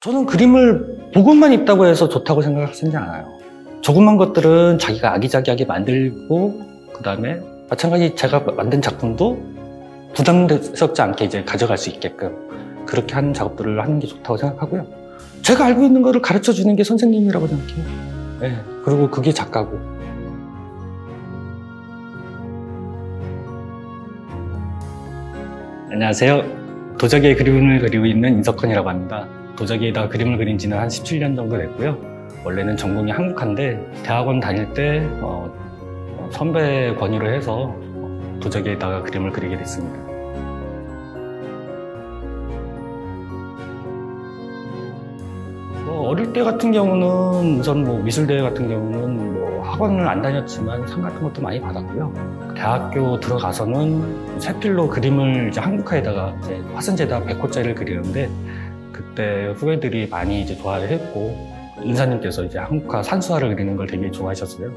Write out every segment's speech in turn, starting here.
저는 그림을 보고만 있다고 해서 좋다고 생각하지 않아요. 조그만 것들은 자기가 아기자기하게 만들고, 그 다음에 마찬가지 제가 만든 작품도 부담스럽지 않게 이제 가져갈 수 있게끔 그렇게 하는 작업들을 하는 게 좋다고 생각하고요. 제가 알고 있는 거를 가르쳐 주는 게 선생님이라고 생각해요. 네, 그리고 그게 작가고. 안녕하세요. 도자기에 그림을 그리고 있는 인석헌이라고 합니다. 도자기에다가 그림을 그린 지는 한 17년 정도 됐고요. 원래는 전공이 한국화인데 대학원 다닐 때 선배 권유로 해서 도자기에다가 그림을 그리게 됐습니다. 어릴 때 같은 경우는 우선 미술대회 같은 경우는 학원을 안 다녔지만 상 같은 것도 많이 받았고요. 대학교 들어가서는 세필로 그림을 이제 한국화에다가 이제 화선지에다가 100호짜리를 그리는데 그때 후배들이 많이 이제 좋아했고 은사님께서 이제 한국화 산수화를 그리는 걸 되게 좋아하셨어요.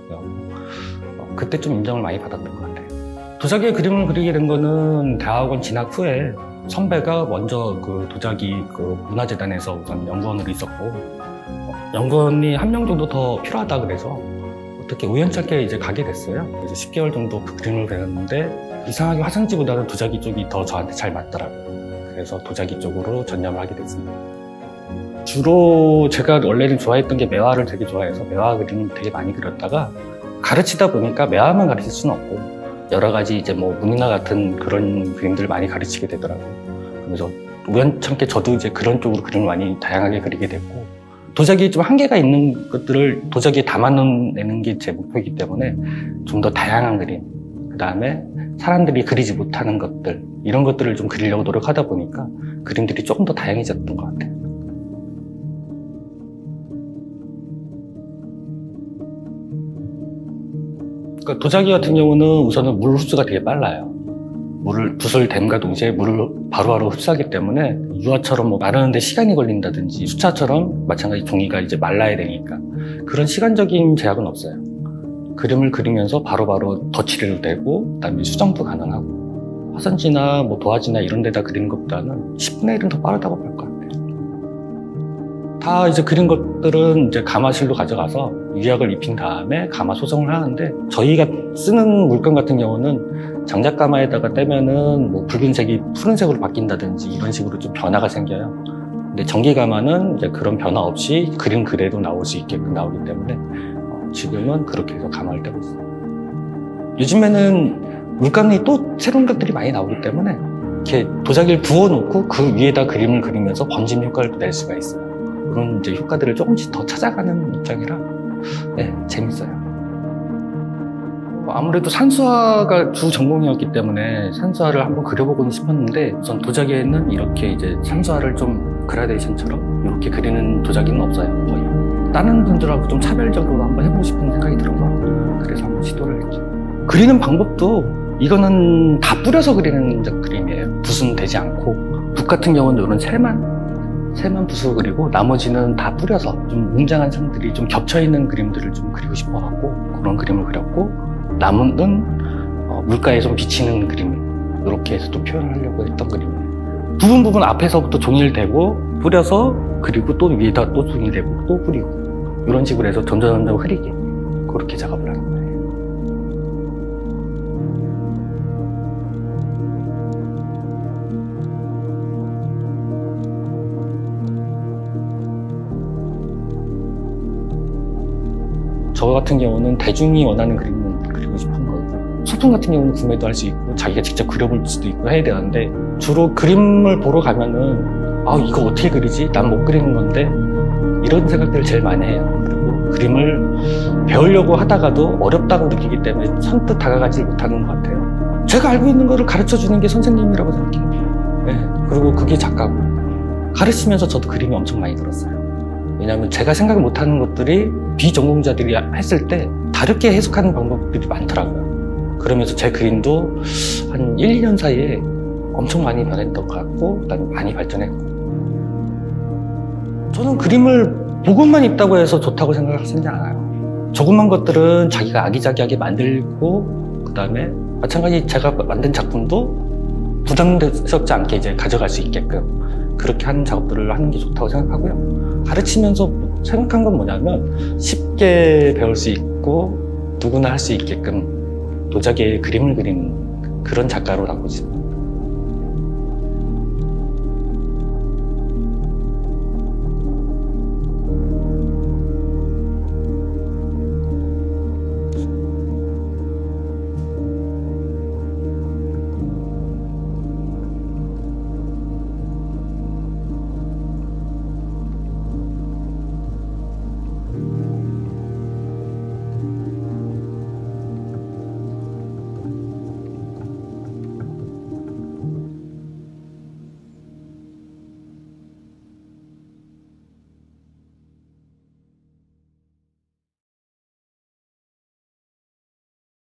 그때 좀 인정을 많이 받았던 것 같아요. 도자기에 그림을 그리게 된 거는 대학원 진학 후에 선배가 먼저 그 도자기 그 문화재단에서 우선 연구원으로 있었고 연구원이 한 명 정도 더 필요하다 그래서 어떻게 우연찮게 이제 가게 됐어요. 그래서 10개월 정도 그 그림을 배웠는데 이상하게 화산지보다는 도자기 쪽이 더 저한테 잘 맞더라고요. 그래서 도자기 쪽으로 전념을 하게 됐습니다. 주로 제가 원래는 좋아했던 게 매화를 되게 좋아해서 매화 그림을 되게 많이 그렸다가 가르치다 보니까 매화만 가르칠 수는 없고 여러 가지 이제 문이나 같은 그런 그림들을 많이 가르치게 되더라고요. 그래서 우연찮게 저도 이제 그런 쪽으로 그림을 많이 다양하게 그리게 됐고 도자기에 좀 한계가 있는 것들을 도자기에 담아내는 게 제 목표이기 때문에 좀 더 다양한 그림, 그 다음에 사람들이 그리지 못하는 것들 이런 것들을 좀 그리려고 노력하다 보니까 그림들이 조금 더 다양해졌던 것 같아요. 그러니까 도자기 같은 경우는 우선은 물 흡수가 되게 빨라요. 붓을 댐과 동시에 물을 바로바로 흡수하기 때문에 유화처럼 마르는데 시간이 걸린다든지 수차처럼 마찬가지 종이가 이제 말라야 되니까 그런 시간적인 제약은 없어요. 그림을 그리면서 바로바로 덧칠해도 되고 그다음에 수정도 가능하고 화선지나 도화지나 이런 데다 그리는 것보다는 10분의 1은 더 빠르다고 볼 것 같아요. 다 이제 그린 것들은 이제 가마실로 가져가서 유약을 입힌 다음에 가마 소정을 하는데 저희가 쓰는 물감 같은 경우는 장작가마에다가 떼면은 붉은색이 푸른색으로 바뀐다든지 이런 식으로 좀 변화가 생겨요. 근데 전기가마는 이제 그런 변화 없이 그림 그대로 나올 수 있게끔 나오기 때문에 지금은 그렇게 해서 가마를 떼고 있어요. 요즘에는 물감이 또 새로운 것들이 많이 나오기 때문에 이렇게 도자기를 부어놓고 그 위에다 그림을 그리면서 번짐 효과를 낼 수가 있어요. 그런 이제 효과들을 조금씩 더 찾아가는 입장이라 재밌어요. 아무래도 산수화가 주 전공이었기 때문에 산수화를 한번 그려보고는 싶었는데 우선 도자기에는 이렇게 이제 산수화를 좀 그라데이션처럼 이렇게 그리는 도자기는 없어요. 거의. 다른 분들하고 좀 차별적으로 한번 해보고 싶은 생각이 들어서 그래서 한번 시도를 했죠. 그리는 방법도 이거는 다 뿌려서 그리는 그림이에요. 붓은 되지 않고 붓 같은 경우는 이런 새만 붓으로 그리고 나머지는 다 뿌려서 좀 웅장한 상들이 좀 겹쳐있는 그림들을 좀 그리고 싶어갖고 그런 그림을 그렸고 나무는 물가에 좀 비치는 그림을 이렇게 해서 또 표현을 하려고 했던 그림이에요. 부분 앞에서부터 종이를 대고 뿌려서 그리고 또 위에다 또 종이 대고 또 뿌리고 이런 식으로 해서 점점 흐리게 그렇게 작업을 하는 거예요. 저 같은 경우는 대중이 원하는 그림은 그리고 싶은 거고 소품 같은 경우는 구매도 할 수 있고 자기가 직접 그려볼 수도 있고 해야 되는데 주로 그림을 보러 가면은 이거 어떻게 그리지? 난 못 그리는 건데 이런 생각들을 제일 많이 해요. 그리고 그림을 배우려고 하다가도 어렵다고 느끼기 때문에 선뜻 다가가지 못하는 것 같아요. 제가 알고 있는 거를 가르쳐 주는 게 선생님이라고 생각해요. 그리고 그게 작가고 가르치면서 저도 그림이 엄청 많이 들었어요. 왜냐하면 제가 생각 못하는 것들이 비전공자들이 했을 때 다르게 해석하는 방법들이 많더라고요. 그러면서 제 그림도 한 1, 2년 사이에 엄청 많이 변했던 것 같고 그다음에 많이 발전했고 저는 그림을 보고만 있다고 해서 좋다고 생각하지 않아요. 조그만 것들은 자기가 아기자기하게 만들고 그다음에 마찬가지 제가 만든 작품도 부담스럽지 않게 이제 가져갈 수 있게끔 그렇게 하는 작업들을 하는 게 좋다고 생각하고요. 가르치면서 생각한 건 뭐냐면 쉽게 배울 수 있고 누구나 할 수 있게끔 도자기에 그림을 그리는 그런 작가로 남고 싶어요.